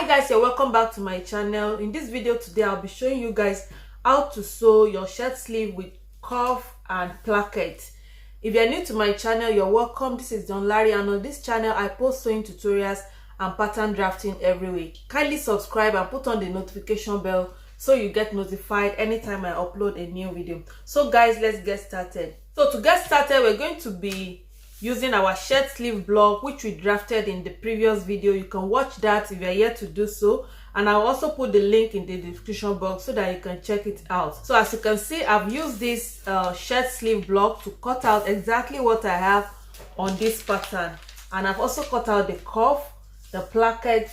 guys, you're welcome back to my channel. In this video today, I'll be showing you guys how to sew your shirt sleeve with cuff and placket. If you're new to my channel, you're welcome. This is Don Larry, and on this channel I post sewing tutorials and pattern drafting every week. Kindly subscribe and put on the notification bell so you get notified anytime I upload a new video. So guys, let's get started. So to get started, we're going to be using our shirt sleeve block, which we drafted in the previous video. You can watch that if you're yet to do so, and I'll also put the link in the description box so that you can check it out. So as you can see, I've used this shirt sleeve block to cut out exactly what I have on this pattern, and I've also cut out the cuff, the placket,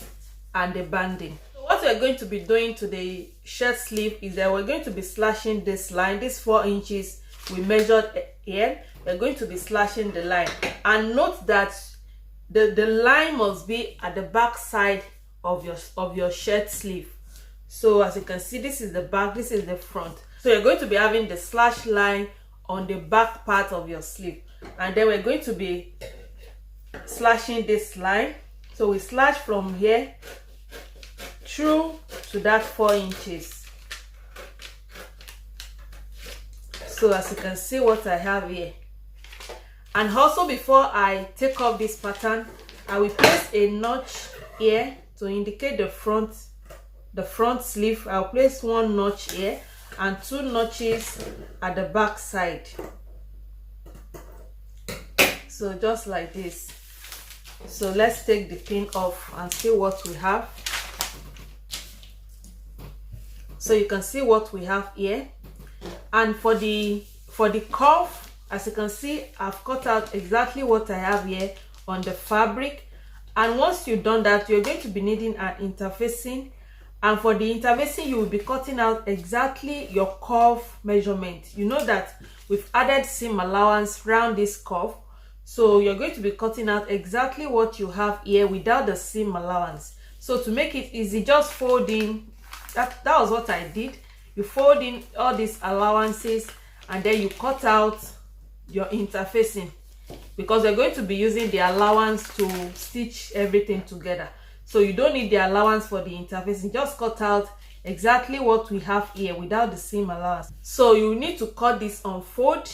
and the banding. So what we're going to be doing to the shirt sleeve is that we're going to be slashing this line, this 4 inches we measured here. We're going to be slashing the line, and note that the line must be at the back side of your shirt sleeve. So as you can see, this is the back, this is the front. So you're going to be having the slash line on the back part of your sleeve, and then we're going to be slashing this line. So we slash from here through to that 4 inches. So as you can see what I have here. And also, before I take off this pattern, I will place a notch here to indicate the front sleeve. I'll place 1 notch here and 2 notches at the back side. So just like this. So let's take the pin off and see what we have. So you can see what we have here. And for the cuff, as you can see, I've cut out exactly what I have here on the fabric. And once you've done that, you're going to be needing an interfacing. And for the interfacing, you will be cutting out exactly your cuff measurement. You know that we've added seam allowance around this cuff. So you're going to be cutting out exactly what you have here without the seam allowance. So to make it easy, just fold in. That was what I did. You fold in all these allowances, and then you cut out your interfacing, because we're going to be using the allowance to stitch everything together. So you don't need the allowance for the interfacing. Just cut out exactly what we have here without the seam allowance. So you need to cut this on fold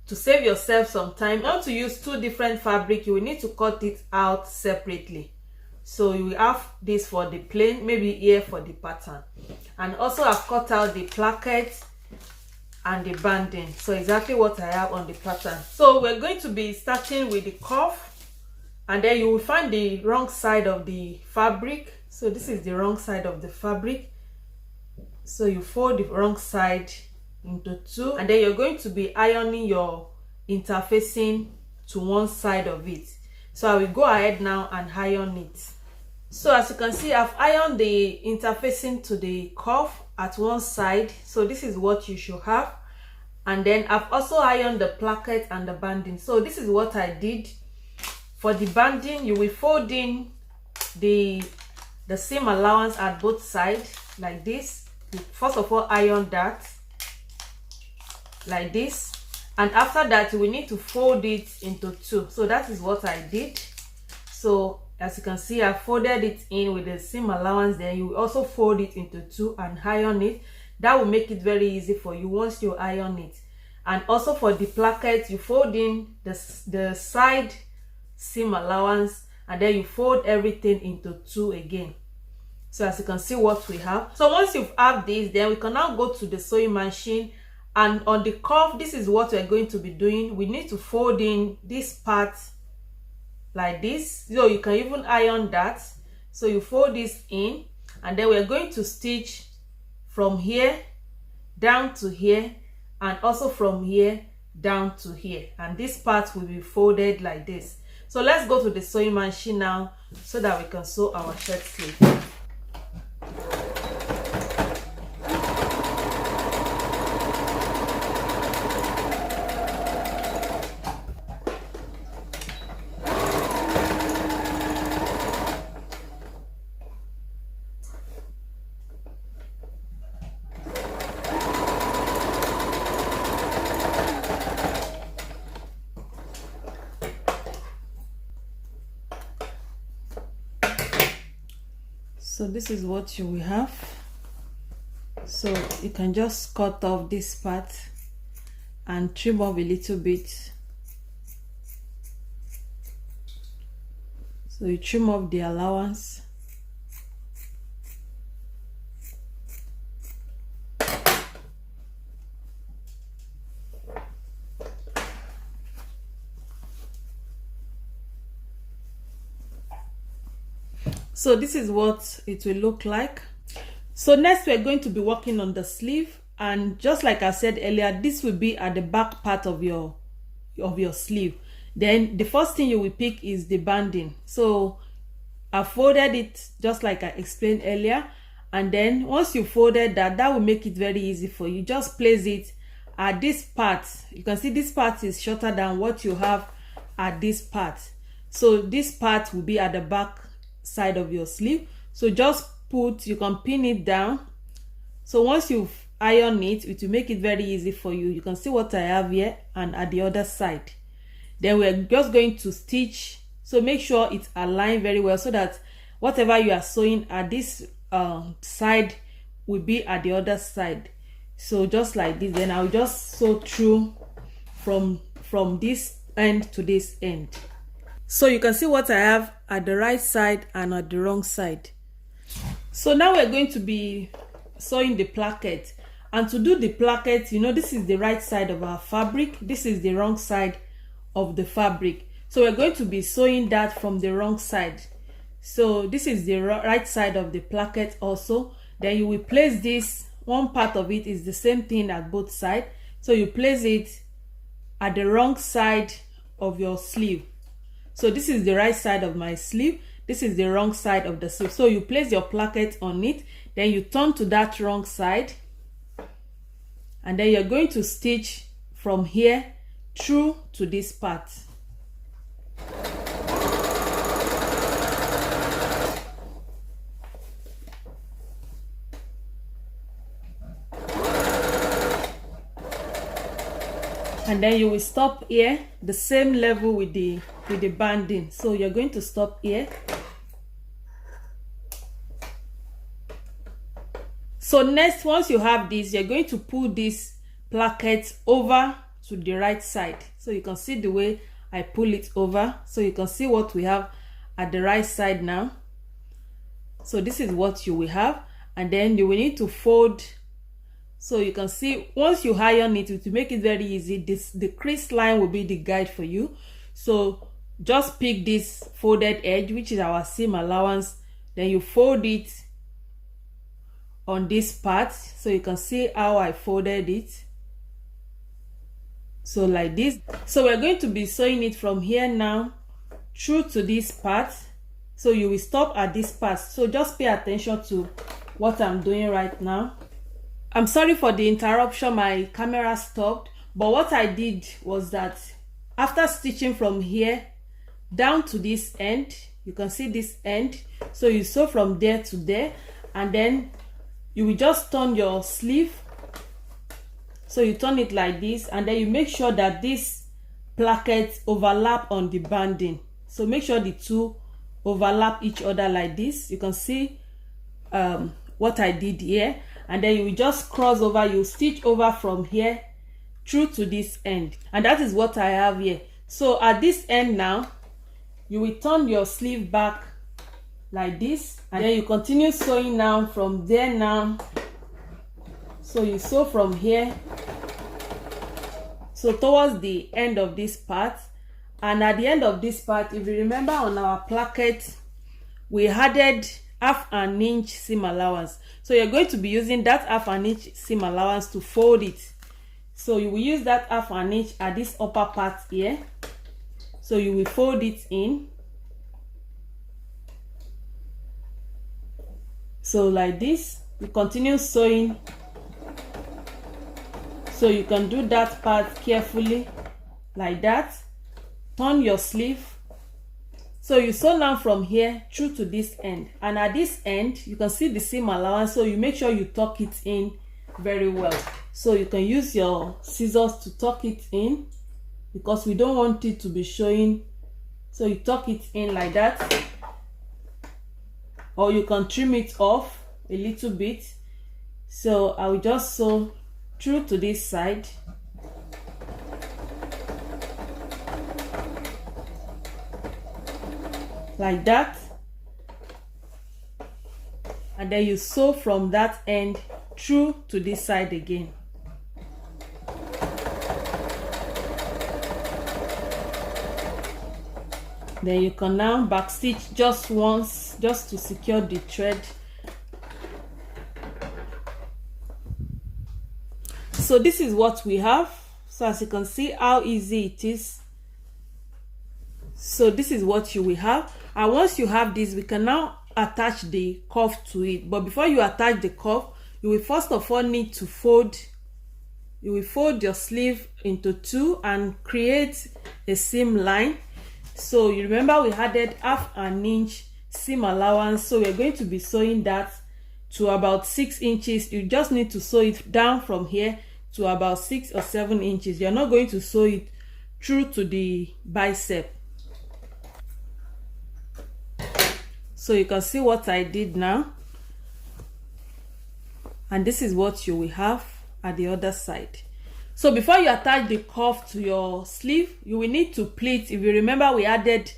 to save yourself some time. Not to use 2 different fabric, you will need to cut it out separately. So you will have this for the plain, maybe here for the pattern. And also I've cut out the placket and the banding. So exactly what I have on the pattern. So we're going to be starting with the cuff, and then you will find the wrong side of the fabric. So this is the wrong side of the fabric. So you fold the wrong side into 2, and then you're going to be ironing your interfacing to one side of it. So I will go ahead now and iron it. So as you can see, I've ironed the interfacing to the cuff at one side. So this is what you should have. And then I've also ironed the placket and the banding. So this is what I did. For the banding, you will fold in the seam allowance at both sides like this. First of all, iron that like this, and after that we need to fold it into 2. So that is what I did. So as you can see, I folded it in with the seam allowance. Then you will also fold it into 2 and iron it. That will make it very easy for you once you iron it. And also for the placket, you fold in the side seam allowance, and then you fold everything into 2 again. So as you can see what we have. So once you've have this, then we can now go to the sewing machine. And on the cuff, this is what we're going to be doing. We need to fold in this part like this. So you can even iron that. So you fold this in, and then we're going to stitch from here down to here, and also from here down to here. And this part will be folded like this. So let's go to the sewing machine now so that we can sew our shirt sleeve. So this is what you will have. So you can just cut off this part and trim off a little bit. So you trim off the allowance. So this is what it will look like. So next we're going to be working on the sleeve, and just like I said earlier, this will be at the back part of your sleeve. Then the first thing you will pick is the banding. So I folded it just like I explained earlier, and then once you folded that will make it very easy for you. Just place it at this part. You can see this part is shorter than what you have at this part. So this part will be at the back side of your sleeve. So just you can pin it down. So once you've ironed it, it will make it very easy for you. You can see what I have here and at the other side. Then we're just going to stitch. So make sure it's aligned very well so that whatever you are sewing at this side will be at the other side. So just like this, then I'll just sew through from this end to this end. So you can see what I have at the right side and at the wrong side. So now we're going to be sewing the placket, and to do the placket, you know, this is the right side of our fabric, this is the wrong side of the fabric. So we're going to be sewing that from the wrong side. So this is the right side of the placket also. Then you will place this, one part of it is the same thing at both sides. So you place it at the wrong side of your sleeve. So this is the right side of my sleeve, this is the wrong side of the sleeve. So you place your placket on it, then you turn to that wrong side, and then you're going to stitch from here through to this part. And then you will stop here, the same level with the banding. So you're going to stop here. So next, once you have this, you're going to pull this placket over to the right side. So you can see the way I pull it over. So you can see what we have at the right side now. So this is what you will have, and then you will need to fold. So you can see once you iron it, it will make it very easy. The crease line will be the guide for you. So just pick this folded edge, which is our seam allowance, then you fold it on this part. So you can see how I folded it. So like this. So we're going to be sewing it from here now through to this part. So you will stop at this part. So just pay attention to what I'm doing right now. I'm sorry for the interruption, my camera stopped, but what I did was that after stitching from here down to this end, you can see this end, so you sew from there to there, and then you will just turn your sleeve. So you turn it like this, and then you make sure that this placket overlap on the banding. So make sure the two overlap each other like this. You can see what I did here. And then you will just cross over, you stitch over from here through to this end, and that is what I have here. So at this end now, you will turn your sleeve back like this, and then you continue sewing now from there now. So you sew from here, so towards the end of this part. And at the end of this part, if you remember on our placket, we added half an inch seam allowance. So you're going to be using that half an inch seam allowance to fold it. So you will use that half an inch at this upper part here. So you will fold it in. So like this, you continue sewing. So you can do that part carefully like that. Turn your sleeve. So you sew now from here through to this end, and at this end you can see the seam allowance, so you make sure you tuck it in very well. So you can use your scissors to tuck it in because we don't want it to be showing. So you tuck it in like that. or you can trim it off a little bit. So I will just sew through to this side. Like that. And then you sew from that end through to this side again. Then you can now backstitch just once, just to secure the thread. So this is what we have. So as you can see how easy it is. So this is what you will have. And once you have this, we can now attach the cuff to it. But before you attach the cuff, you will first of all need to fold. You will fold your sleeve into two and create a seam line. So you remember we added 1/2 inch seam allowance, so we're going to be sewing that to about 6 inches. You just need to sew it down from here to about 6 or 7 inches. You're not going to sew it through to the bicep. So you can see what I did now, and this is what you will have at the other side. So before you attach the cuff to your sleeve, you will need to pleat. If you remember, we added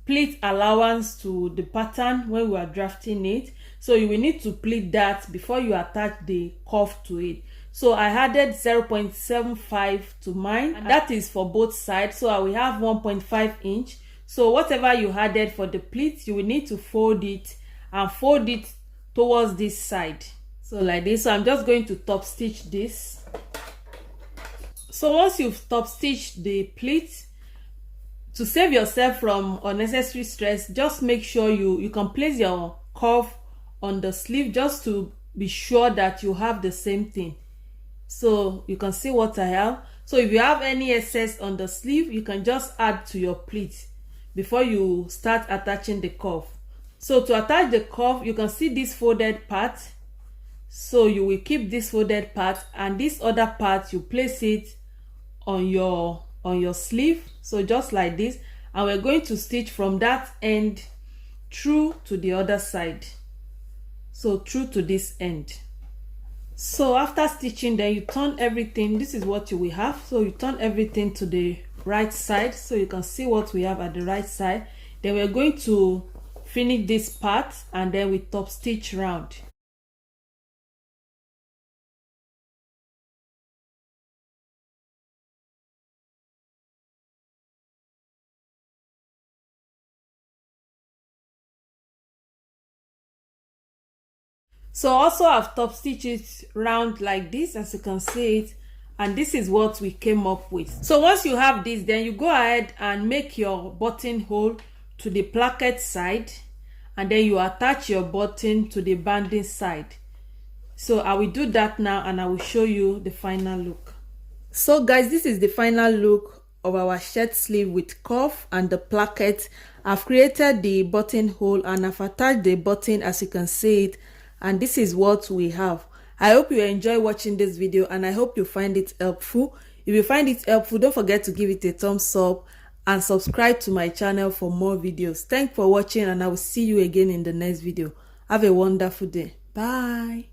pleat allowance to the pattern when we were drafting it. So you will need to pleat that before you attach the cuff to it. So I added 0.75 to mine, and that is for both sides. So I will have 1.5 inch. So whatever you added for the pleat, you will need to fold it and fold it towards this side. So like this. So I'm just going to top stitch this. So once you've top stitched the pleat, to save yourself from unnecessary stress, just make sure you can place your cuff on the sleeve just to be sure that you have the same thing. So you can see what I have. So if you have any excess on the sleeve, you can just add to your pleat before you start attaching the cuff. So to attach the cuff, you can see this folded part. So you will keep this folded part, and this other part you place it on your sleeve. So just like this, and we're going to stitch from that end through to the other side. So through to this end. So after stitching, then you turn everything. This is what you will have. So you turn everything to the right side, so you can see what we have at the right side. Then we're going to finish this part, and then we top stitch round. So also I've top stitched it round like this, as you can see it, and this is what we came up with. So once you have this, then you go ahead and make your buttonhole to the placket side, and then you attach your button to the banding side. So I will do that now, and I will show you the final look. So guys, this is the final look of our shirt sleeve with cuff and the placket. I've created the buttonhole and I've attached the button, as you can see it, and this is what we have. I hope you enjoy watching this video, and I hope you find it helpful. If you find it helpful, don't forget to give it a thumbs up and subscribe to my channel for more videos. Thanks for watching, and I will see you again in the next video. Have a wonderful day. Bye.